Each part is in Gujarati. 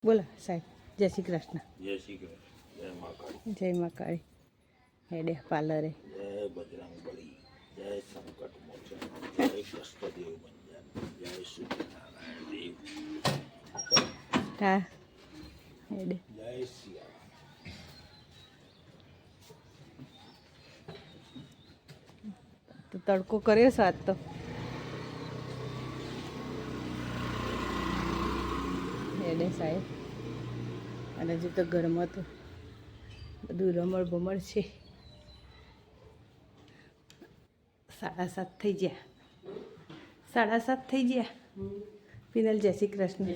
બોલો સાહેબ. જય શ્રી કૃષ્ણ. જય શ્રી કૃષ્ણ. જય મા કાળી. જય મા કાળી. હેડે પાર્લરે. જય બજરંગ બલી. જય સંકટ મોચન. જય કષ્ટદેવ મંજન. જય સૂર્યનારાયણ દેવ. હા હેડે. જય સિયા. તો તડકો કર્યો છે આજ તો. હેડે સાહેબ. અને હજુ તો ઘરમાં તો બધું રમણ ભમણ છે. 7:30 થઈ ગયા. 7:30 થઈ ગયા. પિનલ જય શ્રી કૃષ્ણ.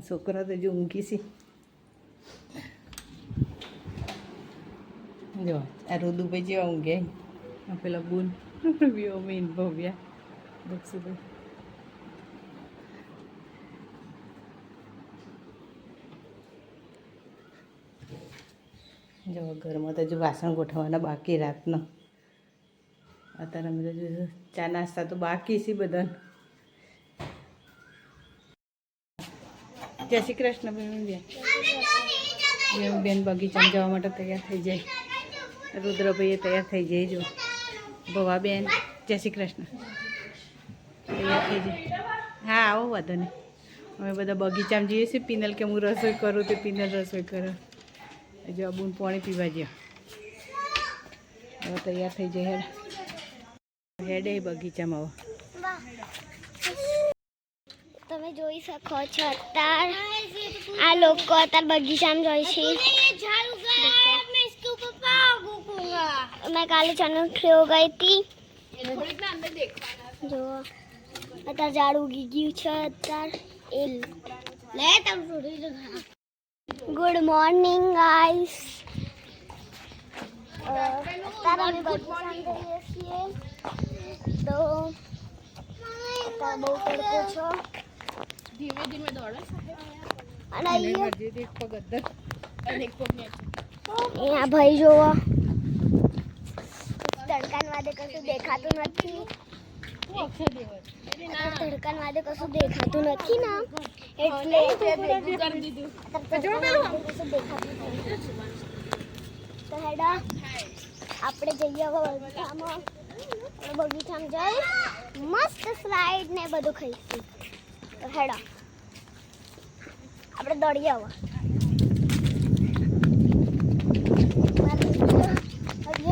છોકરા તો જો ઊંઘી છે. જો આ રુદુભાઈ જેવા ઊંઘે. પેલા બુન વ્યોમીન ભવ્યા દક્ષુભાઈ. જો ઘરમાં તો હજુ વાસણ ગોઠવવાના બાકી રાતનો. અત્યારે અમે તો ચા નાસ્તા તો બાકી છે બધા. જય શ્રી કૃષ્ણ બેન. બેન બગીચામાં જવા માટે તૈયાર થઈ જાય. રુદ્રભાઈ તૈયાર થઈ જાય. જો ભવાબેન જય શ્રી કૃષ્ણ તૈયાર થઈ જાય. હા આવો વાંધો નહીં. અમે બધા બગીચામાં જઈએ છીએ. પિનલ કે હું રસોઈ કરું તો પિનલ રસોઈ કરો. જો બૂન પાણી પીવા જ્યો. હવે તૈયાર થઈ જાય. હેડે બગીચામાં. તમે જોઈ શકો છો અત્યાર આ લોકો અત્યારે બગીચામાં જાય છે. मैं काले चैनल खो गई थी जो अतार झाड़ उगी गયું છે અતાર એ લે તમ થોડી ગુડ મોર્નિંગ ગાઈસ. અત્યારે અમે બગીચામાં જઈએ છીએ તો અત્યારે બહુ તડકો છો. ધીમે ધીમે દોડો અને અહીંયા ભાઈ જોવો તડકાન વાદે કશું દેખાતું નથી. તડકાન વાદે કશું દેખાતું નથી ને એટલે તો હેડા આપણે જઈએ હવે બગીચામાં જઈ મસ્ત સ્લાઇડ ને બધું ખાઈશું. તો હેડા આપણે દોડીએ હવે.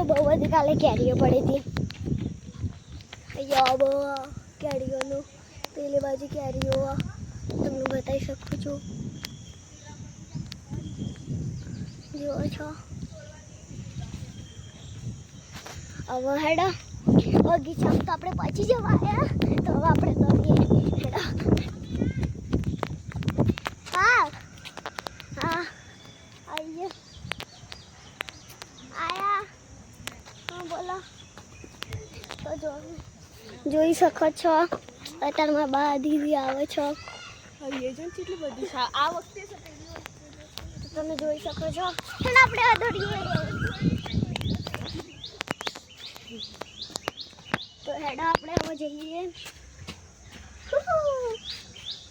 બહુ બધી કાલે કેરીઓ પડી હતી. અહીંયા બહુ કેરીઓનું પેલી બાજુ કેરીઓ તમને બતાવી શકું છું. જુઓ છો હવે હેડા બગીચામાં તો આપણે પહોંચી જવા આવ્યા. તો હવે આપણે દોડીએ. હેડા હા હા આવીએ આયા. બોલો તો જોઈ શકો છો અત્યારમાં બા દીદી આવે છો. કેટલી બધી આ વખતે તમે જોઈ શકો છો. આપણે દોડીએ તો હેડા આપણે હવે જઈએ.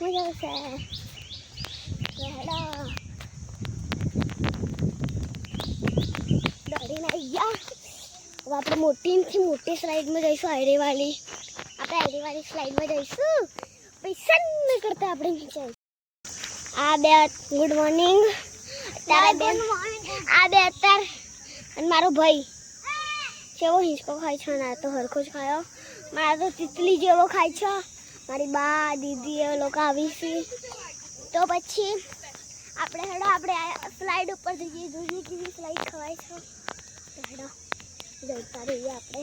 મજા આવશે. તો હેડા દોડીને આવી ગયા. હવે આપણે મોટી સ્લાઇડમાં જઈશું. આયરેવાળી આપણે આયરેવાળી સ્લાઇડમાં જઈશું. પૈસા ન કરતા આપણે નીચે. આ બે ગુડ મોર્નિંગ. અત્યારે બે આ બે અત્યારે અને મારો ભાઈ કેવો હિંચકો ખાય છે. ના તો હરખો જ ખાયો. મારા તો તિતલી જેવો ખાય છે. મારી બા દીદી એ લોકો આવી છે. તો પછી આપણે હેડો આપણે સ્લાઇડ ઉપર જઈએ જોઈએ કેવી સ્લાઇડ ખવાય છે. હેડો જતા રહીએ આપણે.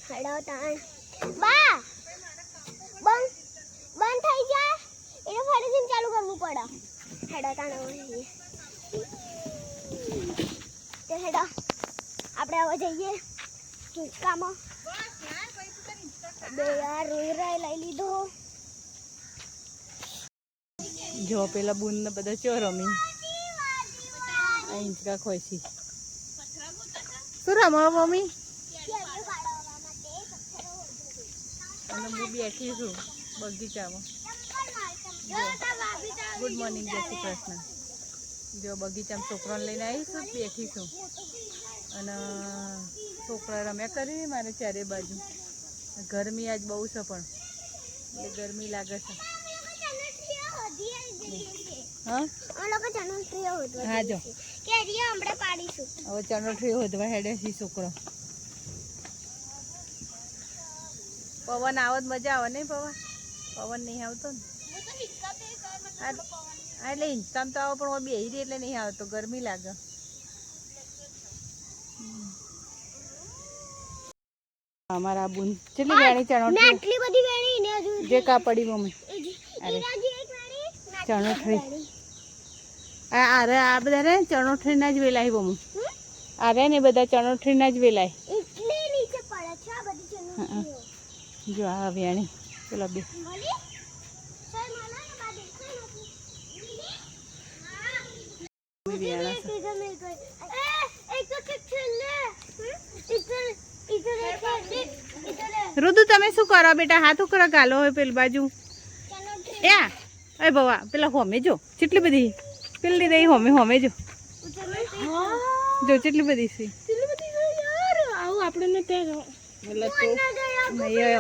હેડો તાણ બા બંધ થઈ જાય એટલે ફરીથી ચાલુ કરવું પડે. હેડો તાણ તો હેડો આપણે હવે જઈએ હિંચકામાં. બે યાર રોઈ લઈ લીધો. જો પેલા બુન ને બધા ચો રમી હિંચકા ખોઈશી. શું રમો મમ્મી? અને હું બેઠી છું. બગીચામાં. ગુડ મોર્નિંગ, જય શ્રી કૃષ્ણ. જો બગીચામાં છોકરાને લઈને આવીશું, બેઠીશું અને છોકરા રમ્યા કરી મારે ચારે બાજુ. ગરમી આજ બહુ છે પણ એટલે ગરમી લાગે છે. હા હા જો હવે ચણોઠરી હોદવા હેડે છે છોકરો. પવન આવત મજા આવે નહીં? પવન નહીં આવતો ને એટલે ઇન્સ્ટામ તો આવે પણ બેહી રહી એટલે નહીં આવતો, ગરમી લાગે. અમારા બુન કેટલી વેણી ચણોઠરી જે કા પડી મમ્મી. અરે ચણોઠરી અરે આ બધા રે ચણોઠરીના જ વેલાય મમ્મી. અરે ને બધા ચણોઠરીના જ વેલાય. જો આ વેણી પેલા બે રુદુ તમે શું કરો બેટા? હાથ ઉકળા ગાલો હોય પેલી બાજુ. એ બવા પેલા હોમે જો કેટલી બધી પેલી રહી હોમે જો કેટલી બધી છે.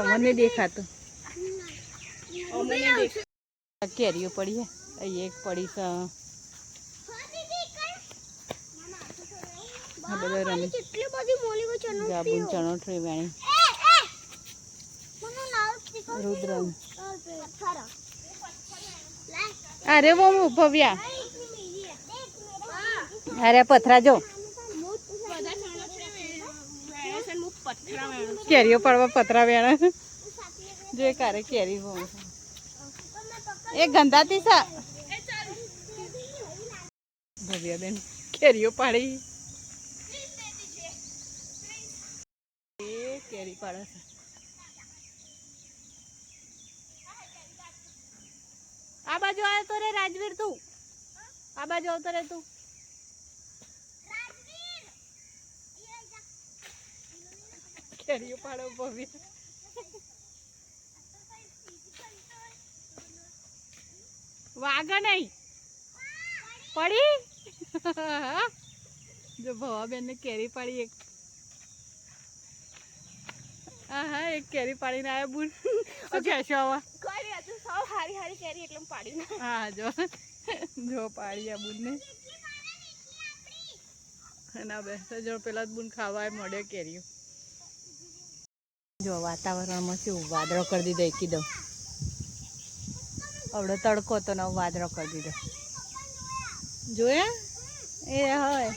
મને દેખાતું કેરીઓ પડી છે. એક પડી છે. બધા રમે જાબુન ચણોઠરી વેણી રુદ્ર. અરે બહુ ભવ્યા. અરે પથરા જો કેરીઓ પડવા પથરા વેણા જો કારે કેરી બહુ એ ગંધાતી છે. ભવ્યા બેન કેરીઓ પાડી કેરી પાડે છે. આ બાજુ આવતો રે રાજવીર, તું આ બાજુ આવતો રે તું. કેરીઓ પાડો ભવ્ય. વાગા નહીં પડી. જો ભવાબેન ને કેરી પાડી એક. હા એક કેરી પાડીને આવ્યા બુન. શું કહેશો હવે? હા જો પાડી આ બુન ને ના બેસ જો પેલા બુન ખાવા મળે કેરીઓ. જો વાતાવરણમાં શું વાદળો કરી દીધો એકદમ. આવડો તડકો તો નવો વાદળો કરી દીધો. જોયા એ હોય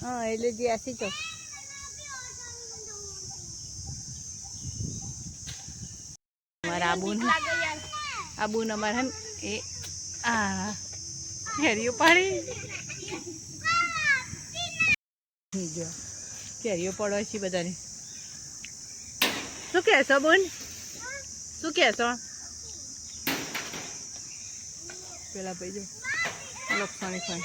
હા એટલે જે આસી તો અમારા આબુન અમારે એ આ કેરીઓ પાડી. જો કેરીઓ પડવા છે બધાની. શું કહેશો બોન? શું કહેશો? પેલા ભાઈ જો લપસણી ખાય.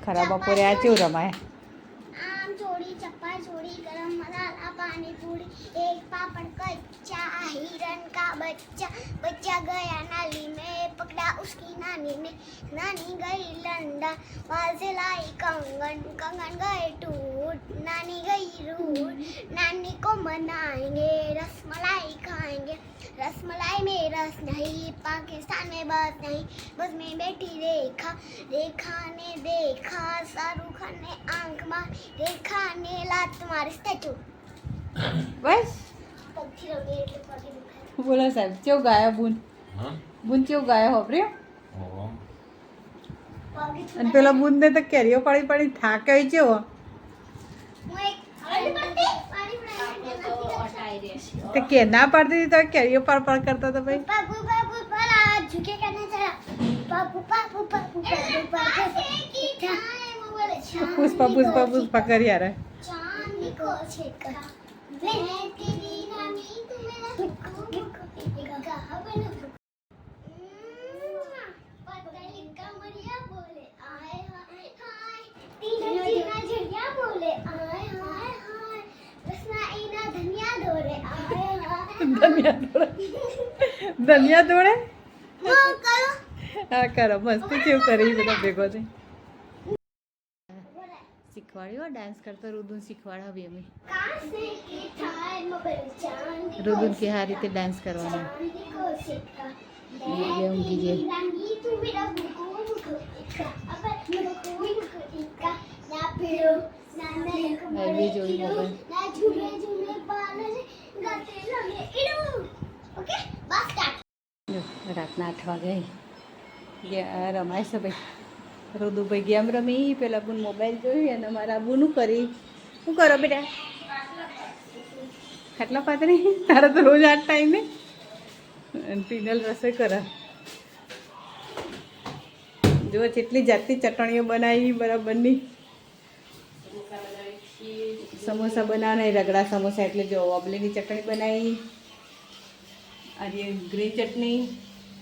ખરા બપોરે આ કેવું રમાય? आम चोरी चप्पा चोरी गरम मसाला पानी पूरी एक पापड़ कच्चा हिरन का बच्चा गया नाली में पकड़ा उसकी नानी ने नानी गई लंदन वहाँ से लाई कंगन गए टूट नानी गई रूट नानी को मनाएंगे रसमलाई खाएंगे रसमलाई में रस नहीं पाकिस्तान में बस नहीं बस में बैठी रेखा ने देखा शाहरुख खान ने आंख मार रेखा ने लात मारी स्टेचू. બસ બોલો સાહેબ કેવું ગાયો બુન? બુન કેવું ગાયો હોભર્યો? અને પેલા બુન ને તો કેરીઓ પાડી થાક્યો જેવો. તો કે ના પાડતી હતી તો કેરીઓ પાડ કરતા હતા ભાઈ. પુષ્પા કરી યાર. ધનિયા તોડે હા, કરો. હા કરો મસ્તી કેવું કરી બધા ભેગો થઈ શીખવાડ્યો ડાન્સ કરતો રુદુન શીખવાડાવી અમે કાસે કે થાય ચાંદ રુદુન કે આ રીતે ડાન્સ કરવાનો કો સિક્કા ये ऊँगी जे रंगी तू मेरा मुझको इक्का अब मेरे कोई इक्का ना पिरो ना मैं मैं भी जोई मोबाइल ना झूले झूले पाले गाते लगे इडू ओके बस स्टार्ट જો, રાતના 8 વાગે ગયા રમાય છે ભાઈ રુદુભાઈ ગેમ રમી પેલા બુન મોબાઈલ જોઈ અને મારા બુનું કરી શું કરો બેટા ખાટલા પાતરી તારા તો રોજ આ ટાઈમે અને પિનલ રસોઈ કરે જો જેટલી જાતની ચટણીઓ બનાવી બરાબરની સમોસા બનાવવાના રગડા સમોસા એટલે જો ઓબલીની ચટણી બનાવી આજે ગ્રીન ચટણી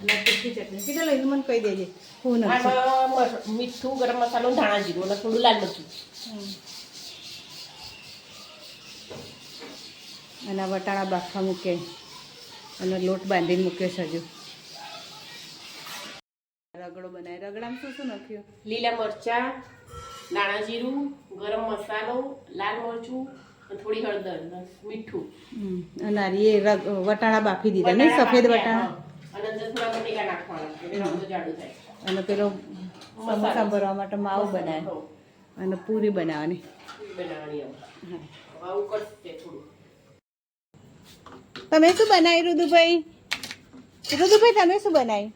અને તીખી ચટણી કીધા લઈને મને કહી દેજે હું નથી આમાં મીઠું ગરમ મસાલો ધાણા જીરું અને થોડું લાલ મરચું અને આ વટાણા બાફા મૂકે અને લોટ બાંધીને મૂક્યો છે હજુ રગડો બનાવે રગડામાં શું શું નાખ્યું લીલા મરચા દાણા જીરું ગરમ મસાલો લાલ મરચું અને થોડી હળદર અને મીઠું અને આ એ વટાણા બાફી દીધા નહીં સફેદ વટાણા અને અંદર થોડા બટેકા નાખવાના એટલે રંગ જાડું થાય અને પેલો સમોસા ભરવા માટે માવું બનાવે અને પૂરી બનાવવાની બનાવવાની હા આવું કરશે થોડું તમે શું બનાવ્યું રુદુભાઈ રુદુભાઈ તમે શું બનાવ્યું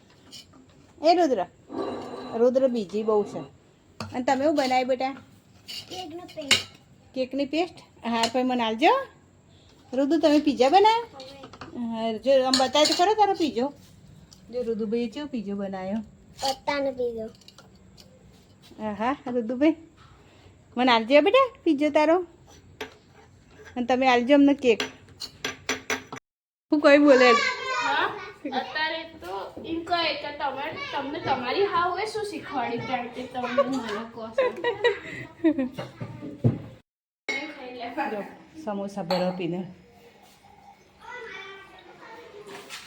એ રુદ્ર રુદ્ર બીજી બહુ છે અને તમે શું બનાવ્યું બેટા केक नो पेस्ट કેકની પેસ્ટ હા પછી મને આલજો રુદુ તમે પીઝા બનાવ્યો હા જો આમ બતાય તો ખરો તારો પીઝો જો રુદુભાઈએ કેવો પીઝો બનાવ્યો पत्ता न पी दो હા રુદુભાઈ મને આલજો બેટા પીઝો તારો અને તમે આલજો અમને કેક હું કઈ બોલે અત્યારે તો એમ કહે કે તમને તમારી હાઉએ શું શીખવાડી કારણ કે તમને મને કહો છો. જો સમોસા ભરો પીને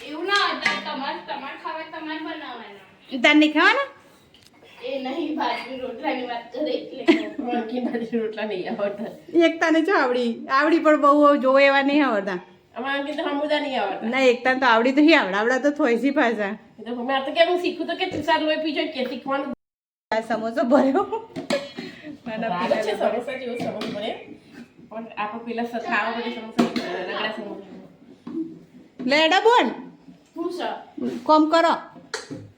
એવું ના હતા તમારે ખાવા તમારે બનાવવાના તાર નહીં ખાવાના એ નહીં બાજરી રોટલાની વાત કરે એટલે મરકી બાજરી રોટલા નહીં આવડતા એકતાને જો આવડી પણ બહુ જોવે એવા નહીં આવડતા અમારે અંકિત હમુદા નહીં આવડતા ના એકતાને તો આવડી તો આવડા તો થોઈસી પાછા એ તો મેં તો કેમ શીખું તો કે તુષાર લોહી પીજો કે શીખવાનું આ સમોસો ભર્યો અને આવે છે સમોસા જેવું સમોસા બને પણ આપણે પેલા ખાવા માટે સમોસા રગડા સમોસા લેડા બોલ હું સર કોમ કરો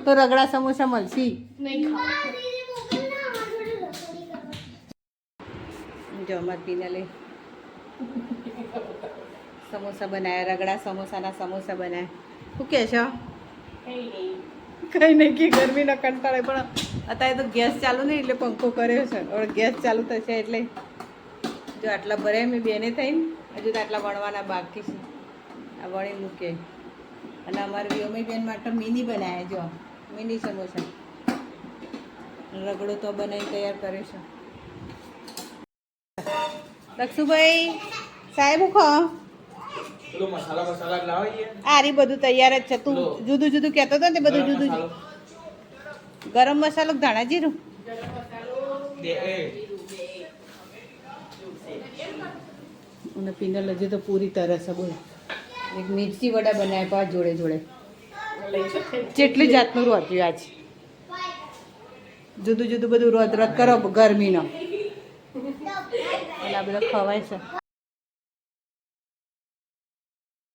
તો રગડા સમોસા મળશે નહીં ખાવા જો અમાર પીનલે સમોસા બનાવ્યા રગડા સમોસાના સમોસા બનાવ્યા શું કહે છો કઈ નહીં કંઈ નહીં કે ગરમીનો કંટાળે પણ અત્યારે તો ગેસ ચાલુ નહીં એટલે પંખો કર્યો છે હવે ગેસ ચાલુ થશે એટલે જો આટલા ભરાય મેં બેને થઈને હજુ તો આટલા વણવાના બાકી છે આ વણી મૂકે અને અમારે વ્યોમી બેન માટે મિની બનાવ્યા જો મિની સમોસા રગડો તો બનાવીને તૈયાર કર્યો છે દક્ષુભાઈ સાહેબ હું ખો પેલો મસાલા લાવીએ આ રી બધું તૈયાર જ છે તું જુદું જુદું કહેતો હતો ને તે બધું જુદું જુદું ગરમ મસાલો ધાણા જીરું અને પિનલ હજી તો પૂરી તરસ છે બોલ એક મિર્ચી વડા બનાવ્યા પા જોડે જોડે જેટલી જાતનું રોધ્યું આજ જુદું જુદું બધું રોધ કરો ગરમીનો અને આ બધો ખવાય છે